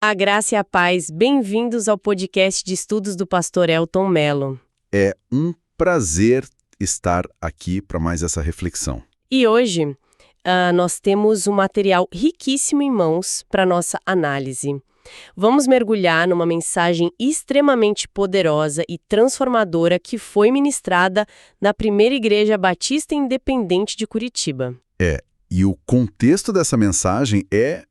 A graça e a paz, bem-vindos ao podcast de estudos do pastor Elton Mello. É um prazer estar aqui para mais essa reflexão. E hoje, nós temos um material riquíssimo em mãos para nossa análise. Vamos mergulhar numa mensagem extremamente poderosa e transformadora que foi ministrada na primeira Igreja Batista Independente de Curitiba. E o contexto dessa mensagem é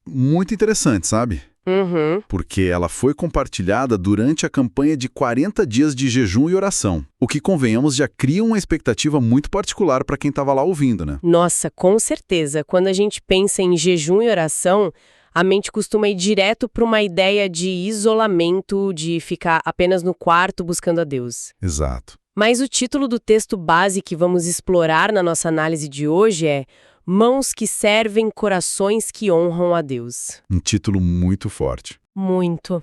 muito interessante, sabe? Uhum. Porque ela foi compartilhada durante a campanha de 40 dias de jejum e oração. O que, convenhamos, já cria uma expectativa muito particular para quem estava lá ouvindo, né? Nossa, com certeza. Quando a gente pensa em jejum e oração, a mente costuma ir direto para uma ideia de isolamento, de ficar apenas no quarto buscando a Deus. Exato. Mas o título do texto base que vamos explorar na nossa análise de hoje é Mãos que servem, corações que honram a Deus. Um título muito forte. Muito.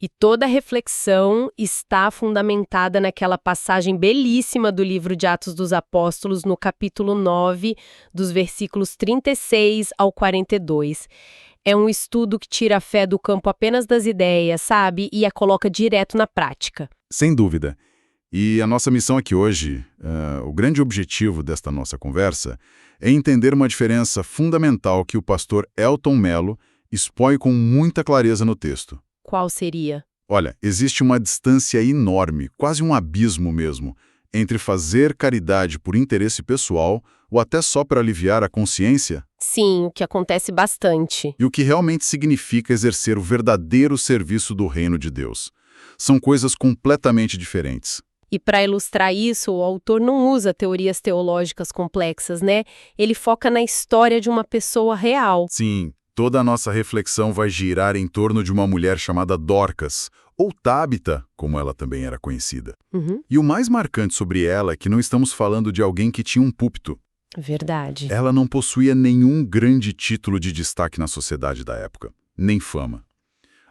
E toda a reflexão está fundamentada naquela passagem belíssima do livro de Atos dos Apóstolos, no capítulo 9, dos versículos 36 ao 42. É um estudo que tira a fé do campo apenas das ideias, sabe? E a coloca direto na prática. Sem dúvida. E a nossa missão aqui hoje, o grande objetivo desta nossa conversa, é entender uma diferença fundamental que o pastor Elton Mello expõe com muita clareza no texto. Qual seria? Olha, existe uma distância enorme, quase um abismo mesmo, entre fazer caridade por interesse pessoal ou até só para aliviar a consciência Sim, o que acontece bastante. e o que realmente significa exercer o verdadeiro serviço do reino de Deus. São coisas completamente diferentes. E para ilustrar isso, o autor não usa teorias teológicas complexas, né? Ele foca na história de uma pessoa real. Sim, toda a nossa reflexão vai girar em torno de uma mulher chamada Dorcas, ou Tábita, como ela também era conhecida. Uhum. E o mais marcante sobre ela é que não estamos falando de alguém que tinha um púlpito. Verdade. Ela não possuía nenhum grande título de destaque na sociedade da época, nem fama.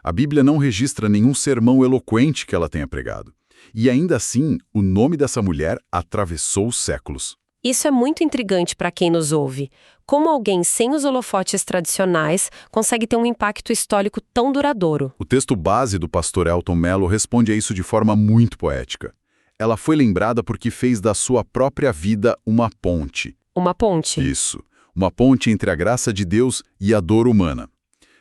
A Bíblia não registra nenhum sermão eloquente que ela tenha pregado. E ainda assim, o nome dessa mulher atravessou os séculos. Isso é muito intrigante para quem nos ouve. Como alguém sem os holofotes tradicionais consegue ter um impacto histórico tão duradouro? O texto base do pastor Elton Mello responde a isso de forma muito poética. Ela foi lembrada porque fez da sua própria vida uma ponte. Uma ponte? Isso, uma ponte entre a graça de Deus e a dor humana.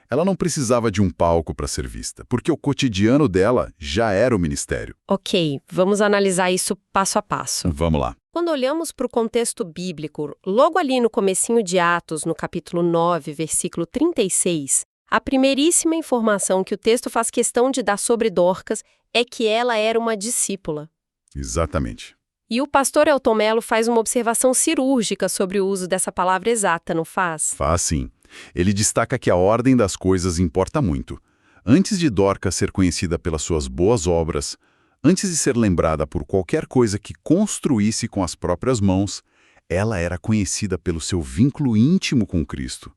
Ela não precisava de um palco para ser vista, porque o cotidiano dela já era o ministério. Ok, vamos analisar isso passo a passo. Vamos lá. Quando olhamos para o contexto bíblico, logo ali no comecinho de Atos, no capítulo 9, versículo 36, a primeiríssima informação que o texto faz questão de dar sobre Dorcas é que ela era uma discípula. Exatamente. E o pastor Elton Mello faz uma observação cirúrgica sobre o uso dessa palavra exata, não faz? Faz sim. Ele destaca que a ordem das coisas importa muito. Antes de Dorcas ser conhecida pelas suas boas obras, antes de ser lembrada por qualquer coisa que construísse com as próprias mãos, ela era conhecida pelo seu vínculo íntimo com Cristo.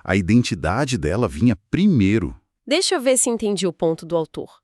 A identidade dela vinha primeiro. Deixa eu ver se entendi o ponto do autor.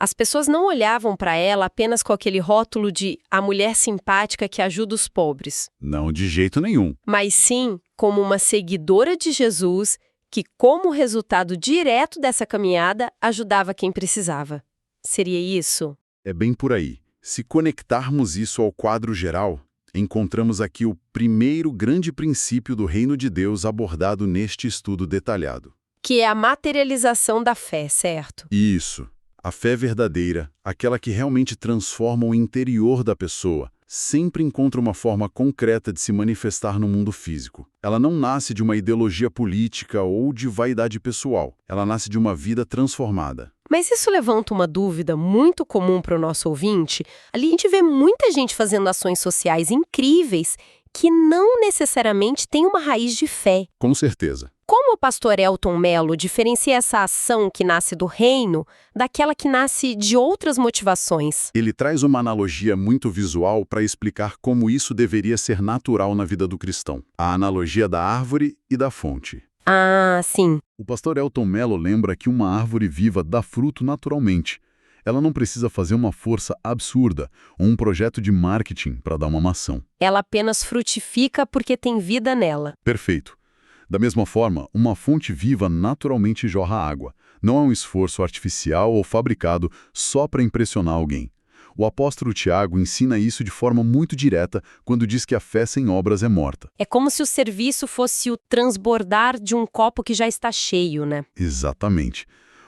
As pessoas não olhavam para ela apenas com aquele rótulo de a mulher simpática que ajuda os pobres, Não de jeito nenhum. mas sim como uma seguidora de Jesus que, como resultado direto dessa caminhada, ajudava quem precisava. Seria isso? É bem por aí. Se conectarmos isso ao quadro geral, encontramos aqui o primeiro grande princípio do reino de Deus abordado neste estudo detalhado. Que é a materialização da fé, certo? Isso. A fé verdadeira, aquela que realmente transforma o interior da pessoa, sempre encontra uma forma concreta de se manifestar no mundo físico. Ela não nasce de uma ideologia política ou de vaidade pessoal. Ela nasce de uma vida transformada. Mas isso levanta uma dúvida muito comum para o nosso ouvinte. Ali a gente vê muita gente fazendo ações sociais incríveis que não necessariamente têm uma raiz de fé. Com certeza. Como o pastor Elton Mello diferencia essa ação que nasce do reino daquela que nasce de outras motivações? Ele traz uma analogia muito visual para explicar como isso deveria ser natural na vida do cristão. A analogia da árvore e da fonte. Ah, sim. O pastor Elton Mello lembra que uma árvore viva dá fruto naturalmente. Ela não precisa fazer uma força absurda ou um projeto de marketing para dar uma maçã. Ela apenas frutifica porque tem vida nela. Perfeito. Da mesma forma, uma fonte viva naturalmente jorra água. Não é um esforço artificial ou fabricado só para impressionar alguém. O apóstolo Tiago ensina isso de forma muito direta quando diz que a fé sem obras é morta. É como se o serviço fosse o transbordar de um copo que já está cheio, né? Exatamente.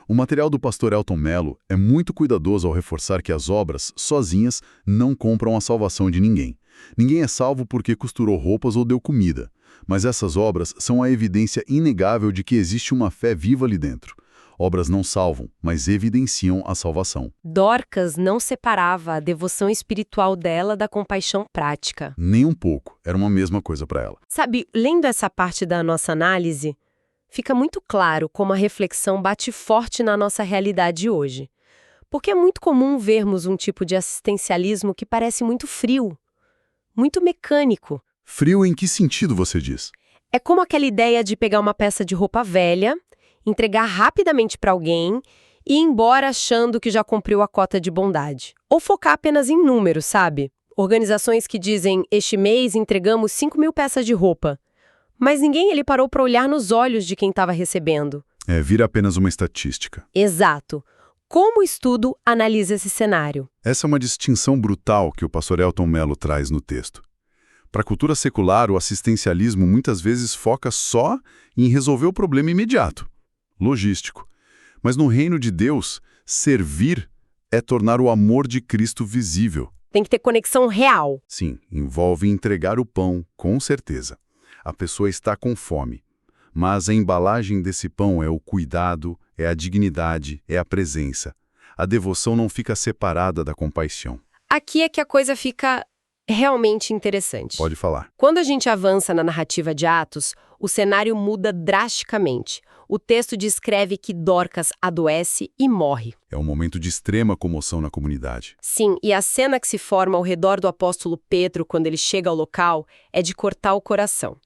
O material do pastor Elton Mello é muito cuidadoso ao reforçar que as obras, sozinhas, não compram a salvação de ninguém. Ninguém é salvo porque costurou roupas ou deu comida. Mas essas obras são a evidência inegável de que existe uma fé viva ali dentro. Obras não salvam, mas evidenciam a salvação. Dorcas não separava a devoção espiritual dela da compaixão prática. Nem um pouco. Era uma mesma coisa para ela. Sabe, lendo essa parte da nossa análise, fica muito claro como a reflexão bate forte na nossa realidade hoje. Porque é muito comum vermos um tipo de assistencialismo que parece muito frio, muito mecânico. Frio em que sentido você diz? É como aquela ideia de pegar uma peça de roupa velha, entregar rapidamente para alguém e ir embora achando que já cumpriu a cota de bondade. Ou focar apenas em números, sabe? Organizações que dizem, este mês entregamos 5.000 peças de roupa. Mas ninguém ele parou para olhar nos olhos de quem estava recebendo. Vira apenas uma estatística. Exato. Como o estudo analisa esse cenário? Essa é uma distinção brutal que o pastor Elton Mello traz no texto. Para a cultura secular, o assistencialismo muitas vezes foca só em resolver o problema imediato, logístico. Mas no reino de Deus, servir é tornar o amor de Cristo visível. Tem que ter conexão real. Sim, envolve entregar o pão, com certeza. A pessoa está com fome. Mas a embalagem desse pão é o cuidado, é a dignidade, é a presença. A devoção não fica separada da compaixão. Aqui é que a coisa fica realmente interessante. Pode falar. Quando a gente avança na narrativa de Atos, o cenário muda drasticamente. O texto descreve que Dorcas adoece e morre. É um momento de extrema comoção na comunidade. Sim, e a cena que se forma ao redor do apóstolo Pedro quando ele chega ao local é de cortar o coração.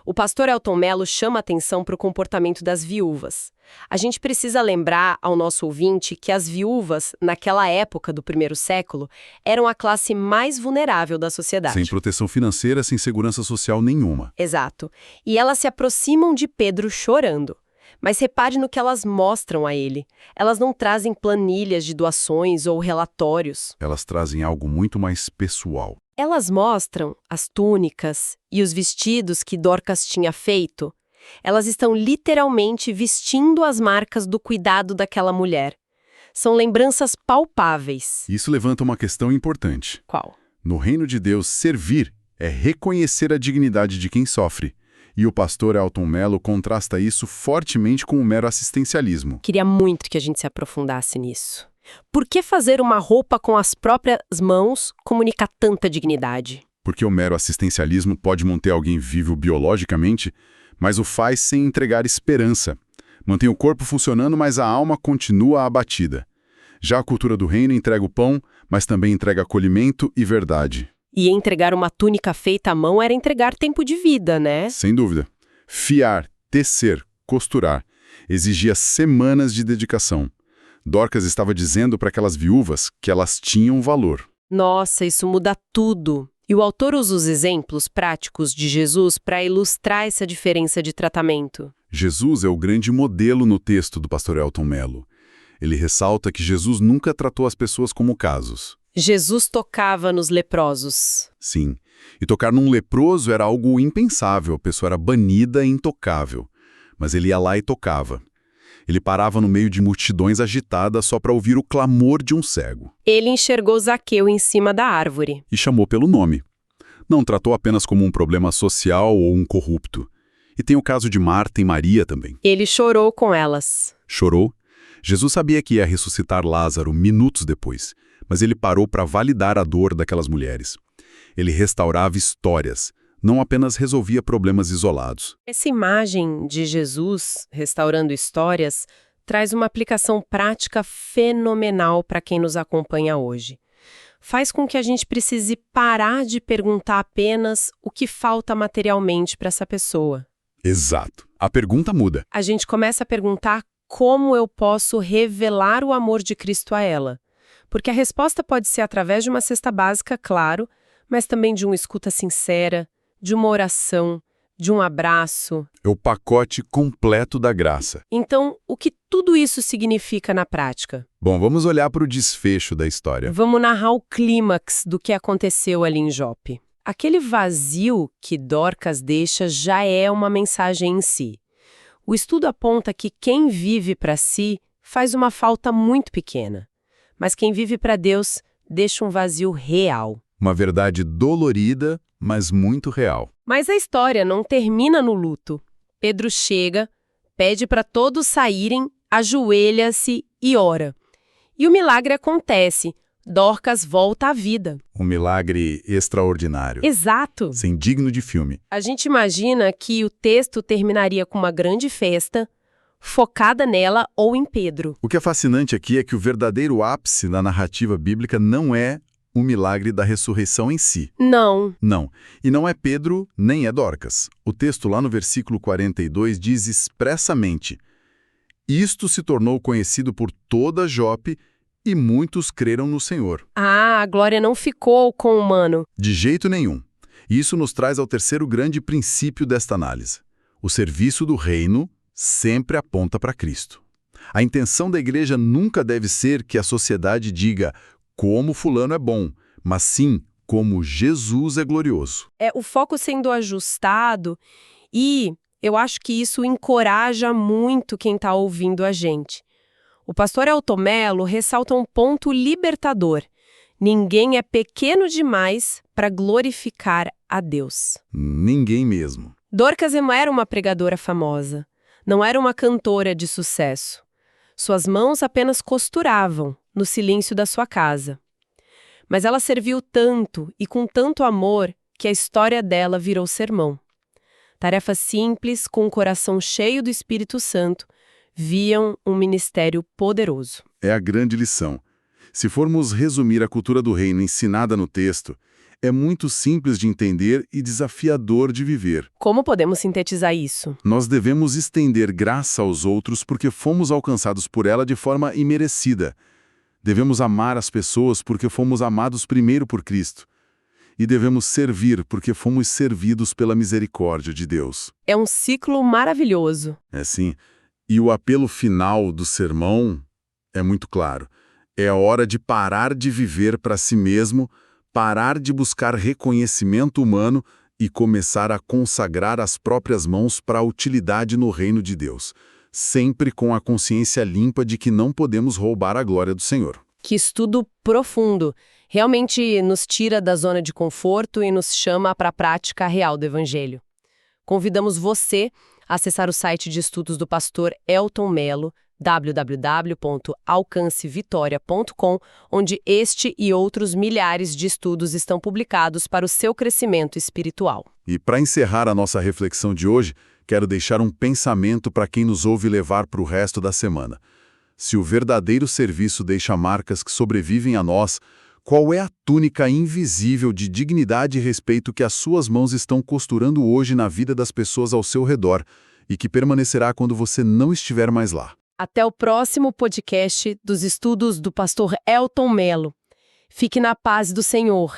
O pastor Elton Mello chama atenção para o comportamento das viúvas. A gente precisa lembrar ao nosso ouvinte que as viúvas, naquela época do primeiro século, eram a classe mais vulnerável da sociedade. Sem proteção financeira, sem segurança social nenhuma. Exato. E elas se aproximam de Pedro chorando. Mas repare no que elas mostram a ele. Elas não trazem planilhas de doações ou relatórios. Elas trazem algo muito mais pessoal. Elas mostram as túnicas e os vestidos que Dorcas tinha feito. Elas estão literalmente vestindo as marcas do cuidado daquela mulher. São lembranças palpáveis. Isso levanta uma questão importante. Qual? No reino de Deus, servir é reconhecer a dignidade de quem sofre. E o pastor Elton Mello contrasta isso fortemente com o mero assistencialismo. Queria muito que a gente se aprofundasse nisso. Por que fazer uma roupa com as próprias mãos comunica tanta dignidade? Porque o mero assistencialismo pode manter alguém vivo biologicamente, mas o faz sem entregar esperança. Mantém o corpo funcionando, mas a alma continua abatida. Já a cultura do reino entrega o pão, mas também entrega acolhimento e verdade. E entregar uma túnica feita à mão era entregar tempo de vida, né? Sem dúvida. Fiar, tecer, costurar exigia semanas de dedicação. Dorcas estava dizendo para aquelas viúvas que elas tinham valor. Nossa, isso muda tudo. E o autor usa os exemplos práticos de Jesus para ilustrar essa diferença de tratamento. Jesus é o grande modelo no texto do pastor Elton Mello. Ele ressalta que Jesus nunca tratou as pessoas como casos. Jesus tocava nos leprosos. Sim, e tocar num leproso era algo impensável, a pessoa era banida e intocável. Mas ele ia lá e tocava. Ele parava no meio de multidões agitadas só para ouvir o clamor de um cego. Ele enxergou Zaqueu em cima da árvore. E chamou pelo nome. Não tratou apenas como um problema social ou um corrupto. E tem o caso de Marta e Maria também. Ele chorou com elas. Chorou? Jesus sabia que ia ressuscitar Lázaro minutos depois, mas ele parou para validar a dor daquelas mulheres. Ele restaurava histórias, não apenas resolvia problemas isolados. Essa imagem de Jesus restaurando histórias traz uma aplicação prática fenomenal para quem nos acompanha hoje. Faz com que a gente precise parar de perguntar apenas o que falta materialmente para essa pessoa. Exato. A pergunta muda. A gente começa a perguntar como eu posso revelar o amor de Cristo a ela. Porque a resposta pode ser através de uma cesta básica, claro, mas também de uma escuta sincera, de uma oração, de um abraço. É o pacote completo da graça. Então, o que tudo isso significa na prática? Bom, vamos olhar para o desfecho da história. Vamos narrar o clímax do que aconteceu ali em Jope. Aquele vazio que Dorcas deixa já é uma mensagem em si. O estudo aponta que quem vive para si faz uma falta muito pequena, mas quem vive para Deus deixa um vazio real. Uma verdade dolorida, mas muito real. Mas a história não termina no luto. Pedro chega, pede para todos saírem, ajoelha-se e ora. E o milagre acontece. Dorcas volta à vida. Um milagre extraordinário. Exato. Sem digno de filme. A gente imagina que o texto terminaria com uma grande festa, focada nela ou em Pedro. O que é fascinante aqui é que o verdadeiro ápice da narrativa bíblica não é o milagre da ressurreição em si. Não. Não. E não é Pedro, nem é Dorcas. O texto lá no versículo 42 diz expressamente: isto se tornou conhecido por toda Jope e muitos creram no Senhor. Ah, a glória não ficou com o humano. De jeito nenhum. E isso nos traz ao terceiro grande princípio desta análise. O serviço do reino sempre aponta para Cristo. A intenção da igreja nunca deve ser que a sociedade diga como fulano é bom, mas sim como Jesus é glorioso. É o foco sendo ajustado e eu acho que isso encoraja muito quem está ouvindo a gente. O pastor Elton Mello ressalta um ponto libertador. Ninguém é pequeno demais para glorificar a Deus. Ninguém mesmo. Dorcas não era uma pregadora famosa. Não era uma cantora de sucesso. Suas mãos apenas costuravam, no silêncio da sua casa. Mas ela serviu tanto e com tanto amor que a história dela virou sermão. Tarefa simples, com o coração cheio do Espírito Santo, viam um ministério poderoso. É a grande lição. Se formos resumir a cultura do reino ensinada no texto, é muito simples de entender e desafiador de viver. Como podemos sintetizar isso? Nós devemos estender graça aos outros porque fomos alcançados por ela de forma imerecida. Devemos amar as pessoas porque fomos amados primeiro por Cristo. E devemos servir porque fomos servidos pela misericórdia de Deus. É um ciclo maravilhoso. É sim. E o apelo final do sermão é muito claro. É a hora de parar de viver para si mesmo, parar de buscar reconhecimento humano e começar a consagrar as próprias mãos para a utilidade no reino de Deus, sempre com a consciência limpa de que não podemos roubar a glória do Senhor. Que estudo profundo. Realmente nos tira da zona de conforto e nos chama para a prática real do Evangelho. Convidamos você a acessar o site de estudos do pastor Elton Mello, www.alcancevitoria.com, onde este e outros milhares de estudos estão publicados para o seu crescimento espiritual. E para encerrar a nossa reflexão de hoje, quero deixar um pensamento para quem nos ouve levar para o resto da semana. Se o verdadeiro serviço deixa marcas que sobrevivem a nós, qual é a túnica invisível de dignidade e respeito que as suas mãos estão costurando hoje na vida das pessoas ao seu redor e que permanecerá quando você não estiver mais lá? Até o próximo podcast dos estudos do pastor Elton Mello. Fique na paz do Senhor.